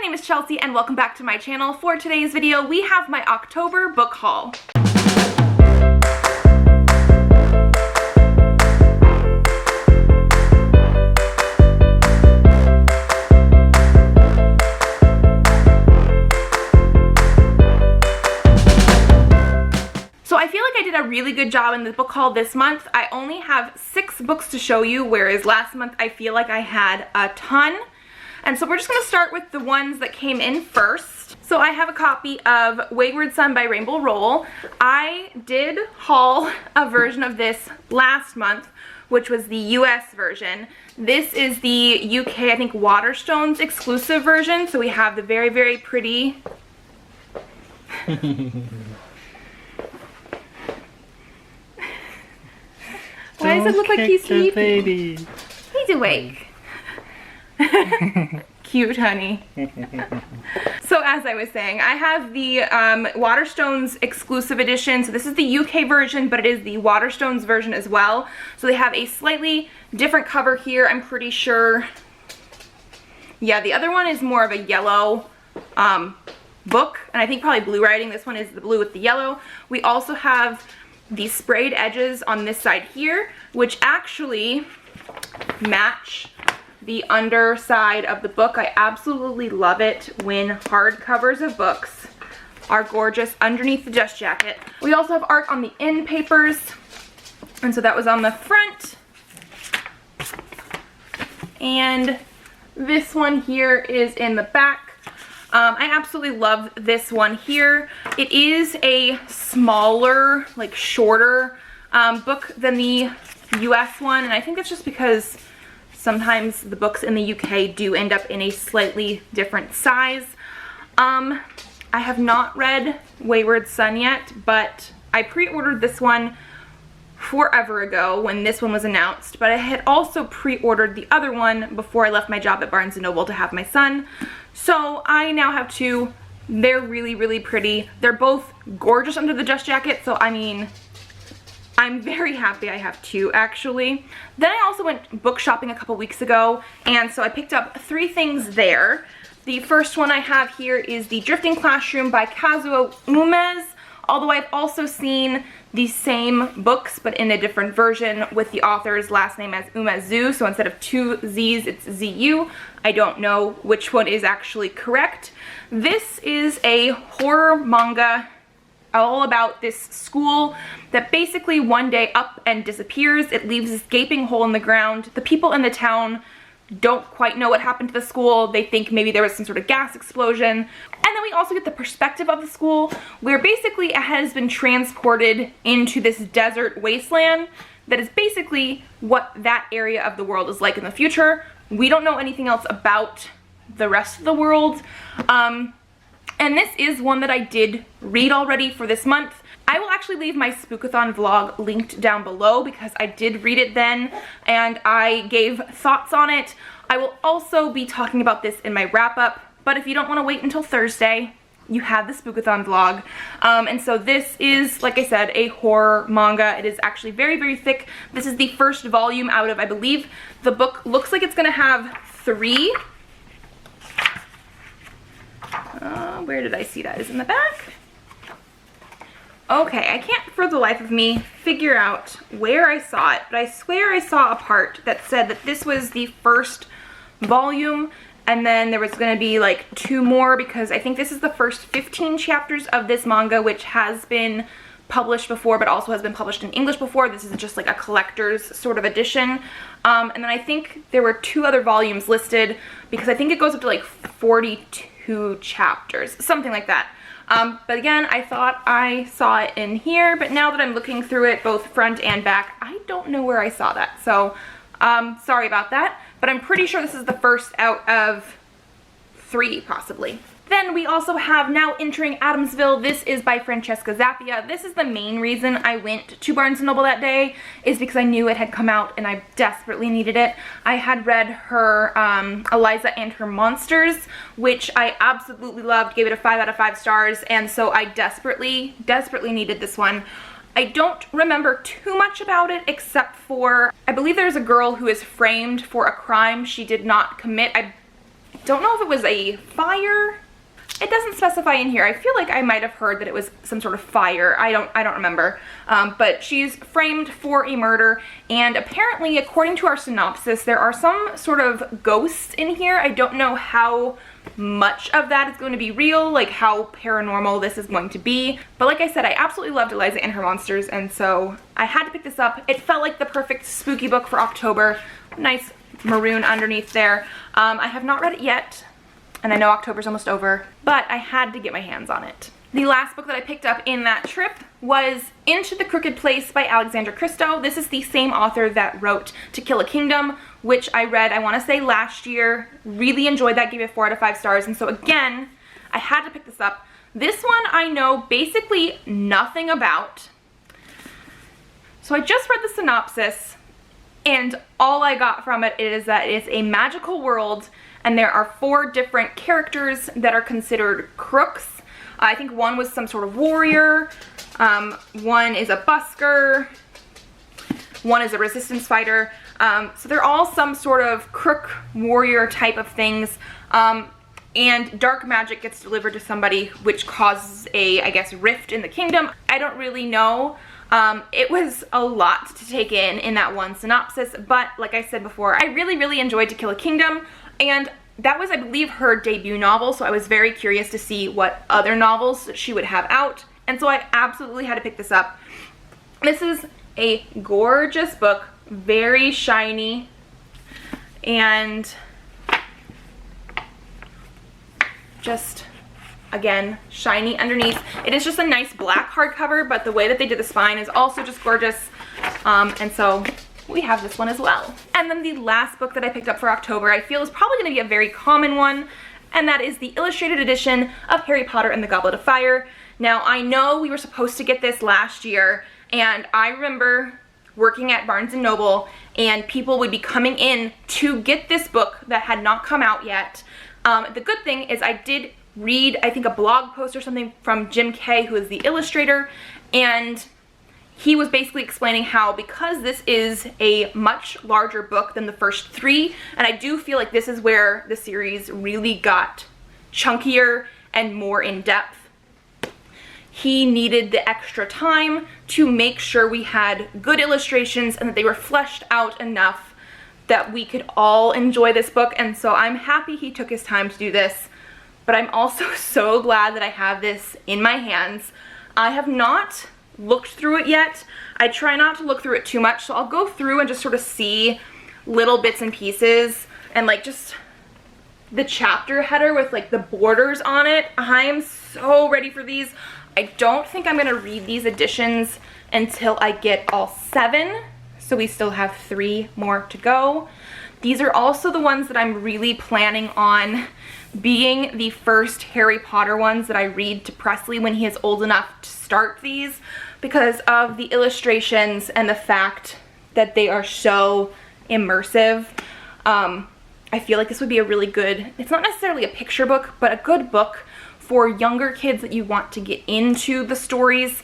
name is Chelsea and welcome back to my channel. For today's video, we have my October book haul. So I feel like I did a really good job in the book haul this month. I only have 6 books to show you, whereas last month I feel like I had a ton. And so we're just going to start with the ones that came in first. So I have a copy of Wayward Son by Rainbow Rowell. I did haul a version of this last month, which was the US version. This is the UK, I think, Waterstones exclusive version. So we have the very, very pretty... Why does it look like he's sleeping? Baby. He's awake. Cute, honey. So as I was saying, I have the Waterstones exclusive edition. So this is the UK version, but it is the Waterstones version as well. So they have a slightly different cover here, I'm pretty sure. Yeah, the other one is more of a yellow book, and I think probably blue writing. This one is the blue with the yellow. We also have the sprayed edges on this side here, which actually match the underside of the book. I absolutely love it when hardcovers of books are gorgeous underneath the dust jacket. We also have art on the end papers, and so that was on the front. And this one here is in the back. I absolutely love this one here. It is a smaller, like shorter book than the US one, and I think that's just because sometimes the books in the UK do end up in a slightly different size. I have not read Wayward Son yet, but I pre-ordered this one forever ago when this one was announced, but I had also pre-ordered the other one before I left my job at Barnes & Noble to have my son. So I now have 2. They're really, really pretty. They're both gorgeous under the dust jacket, so I mean, I'm very happy I have 2 actually. Then I also went book shopping a couple weeks ago, and so I picked up 3 things there. The first one I have here is The Drifting Classroom by Kazuo Umez, although I've also seen the same books but in a different version with the author's last name as Umezu, so instead of 2 Z's it's Z-U. I don't know which one is actually correct. This is a horror manga all about this school that basically one day up and disappears. It leaves this gaping hole in the ground. The people in the town don't quite know what happened to the school. They think maybe there was some sort of gas explosion. And then we also get the perspective of the school, where basically it has been transported into this desert wasteland that is basically what that area of the world is like in the future. We don't know anything else about the rest of the world. And this is one that I did read already for this month. I will actually leave my Spookathon vlog linked down below because I did read it then and I gave thoughts on it. I will also be talking about this in my wrap-up, but if you don't want to wait until Thursday, you have the Spookathon vlog. And so this is, like I said, a horror manga. It is actually very, very thick. This is the first volume out of, I believe, the book looks like it's going to have 3. Where did I see that? Is it in the back? Okay, I can't for the life of me figure out where I saw it, but I swear I saw a part that said that this was the first volume, and then there was going to be like 2 more, because I think this is the first 15 chapters of this manga, which has been published before but also has been published in English before. This is just like a collector's sort of edition. And then I think there were 2 other volumes listed, because I think it goes up to like 42 chapters, something like that. But again, I thought I saw it in here, but now that I'm looking through it both front and back, I don't know where I saw that. So sorry about that, but I'm pretty sure this is the first out of 3 possibly. Then we also have Now Entering Addamsville. This is by Francesca Zappia. This is the main reason I went to Barnes & Noble that day, is because I knew it had come out and I desperately needed it. I had read her Eliza and Her Monsters, which I absolutely loved, gave it a 5 out of 5 stars, and so I desperately, desperately needed this one. I don't remember too much about it except for, I believe there's a girl who is framed for a crime she did not commit. I don't know if it was a fire. It doesn't specify in here. I feel like I might have heard that it was some sort of fire. I don't remember. But she's framed for a murder, and apparently, according to our synopsis, there are some sort of ghosts in here. I don't know how much of that is going to be real, like how paranormal this is going to be. But like I said, I absolutely loved Eliza and her monsters, and so I had to pick this up. It felt like the perfect spooky book for October. Nice maroon underneath there. I have not read it yet, and I know October's almost over, but I had to get my hands on it. The last book that I picked up in that trip was Into the Crooked Place by Alexandra Christo. This is the same author that wrote To Kill a Kingdom, which I read, I want to say last year. Really enjoyed that, gave it 4 out of 5 stars, and so again, I had to pick this up. This one I know basically nothing about. So I just read the synopsis, and all I got from it is that it's a magical world, and there are 4 different characters that are considered crooks. I think one was some sort of warrior, one is a busker, one is a resistance fighter. So they're all some sort of crook warrior type of things. And dark magic gets delivered to somebody, which causes a, I guess, rift in the kingdom. I don't really know. It was a lot to take in that one synopsis, but like I said before, I really enjoyed To Kill a Kingdom, and that was, I believe, her debut novel, so I was very curious to see what other novels she would have out, and so I absolutely had to pick this up. This is a gorgeous book, very shiny, and just, again, shiny underneath. It is just a nice black hardcover, but the way that they did the spine is also just gorgeous, and so we have this one as well. And then the last book that I picked up for October I feel is probably going to be a very common one, and that is the illustrated edition of Harry Potter and the Goblet of Fire. Now, I know we were supposed to get this last year, and I remember working at Barnes & Noble, and people would be coming in to get this book that had not come out yet. The good thing is I did read, I think, a blog post or something from Jim Kay, who is the illustrator, and he was basically explaining how, because this is a much larger book than the first 3, and I do feel like this is where the series really got chunkier and more in depth, he needed the extra time to make sure we had good illustrations and that they were fleshed out enough that we could all enjoy this book. And so I'm happy he took his time to do this, but I'm also so glad that I have this in my hands. I have not looked through it yet. I try not to look through it too much, so I'll go through and just sort of see little bits and pieces, and like just the chapter header with like the borders on it. I am so ready for these. I don't think I'm gonna read these editions until I get all 7, so we still have 3 more to go. These are also the ones that I'm really planning on being the first Harry Potter ones that I read to Presley when he is old enough to start these, because of the illustrations and the fact that they are so immersive. I feel like this would be a really good, it's not necessarily a picture book, but a good book for younger kids that you want to get into the stories,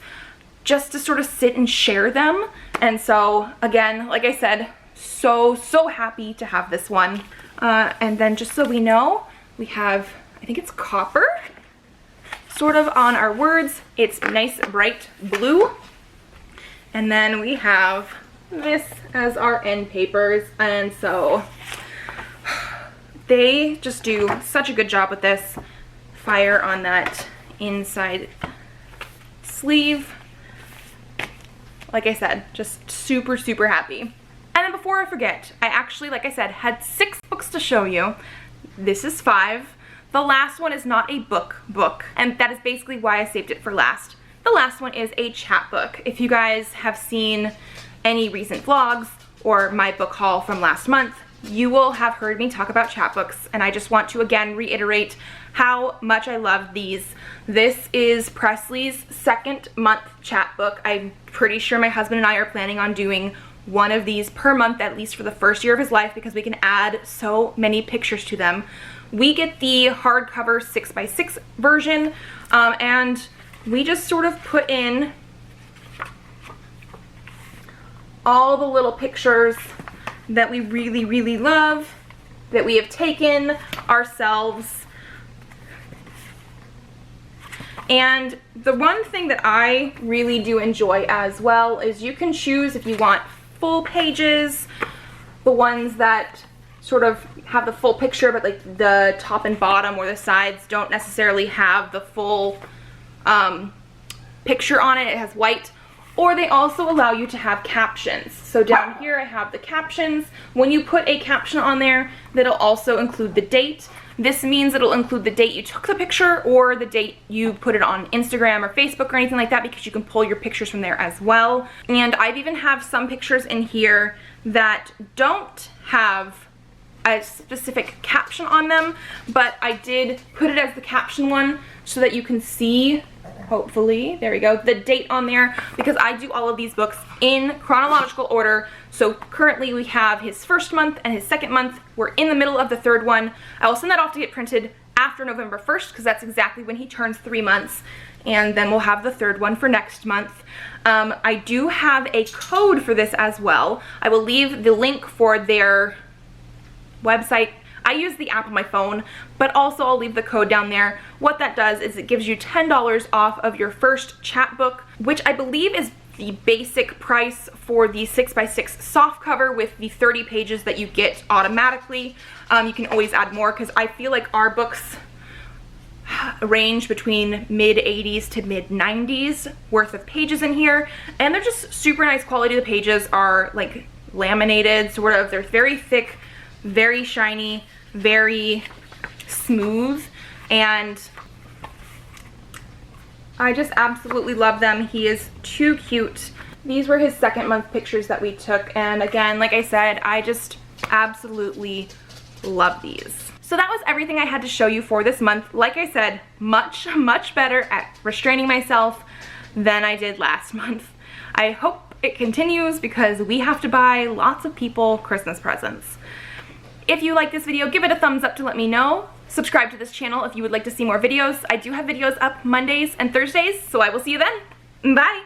just to sort of sit and share them. And so again, like I said, so happy to have this one. And then just so we know, we have, I think it's copper, sort of on our words. It's nice bright blue. And then we have this as our end papers, and so they just do such a good job with this. Fire on that inside sleeve. Like I said, just super happy. And then before I forget, I actually, like I said, had 6 books to show you. This is 5. The last one is not a book, and that is basically why I saved it for last. The last one is a chapbook. If you guys have seen any recent vlogs or my book haul from last month, you will have heard me talk about chapbooks, and I just want to again reiterate how much I love these. This is Presley's 2nd month chapbook. I'm pretty sure my husband and I are planning on doing one of these per month, at least for the first year of his life, because we can add so many pictures to them. We get the hardcover 6x6 version, and we just sort of put in all the little pictures that we really love. that we have taken ourselves. And the one thing that I really do enjoy as well is you can choose if you want full pages, the ones that sort of have the full picture but like the top and bottom or the sides don't necessarily have the full picture on it. It has white. Or they also allow you to have captions. So down here I have the captions. When you put a caption on there, that'll also include the date. This means it'll include the date you took the picture or the date you put it on Instagram or Facebook or anything like that, because you can pull your pictures from there as well. And I've even have some pictures in here that don't have a specific caption on them, but I did put it as the caption one so that you can see, hopefully, there we go, the date on there, because I do all of these books in chronological order. So currently we have his first month and his second month. We're in the middle of the third one. I will send that off to get printed after November 1st because that's exactly when he turns 3 months, and then we'll have the third one for next month. I do have a code for this as well. I will leave the link for their website. I use the app on my phone, but also I'll leave the code down there. What that does is it gives you $10 off of your first chapbook, which I believe is the basic price for the 6x6 soft cover with the 30 pages that you get automatically. You can always add more because I feel like our books range between mid 80s to mid 90s worth of pages in here, and they're just super nice quality. The pages are like laminated, sort of. They're very thick, very shiny, very smooth, and I just absolutely love them. He is too cute. These were his second month pictures that we took, and again, like I said, I just absolutely love these. So that was everything I had to show you for this month. Like I said, much better at restraining myself than I did last month. I hope it continues because we have to buy lots of people Christmas presents. If you like this video, give it a thumbs up to let me know. Subscribe to this channel if you would like to see more videos. I do have videos up Mondays and Thursdays, so I will see you then. Bye!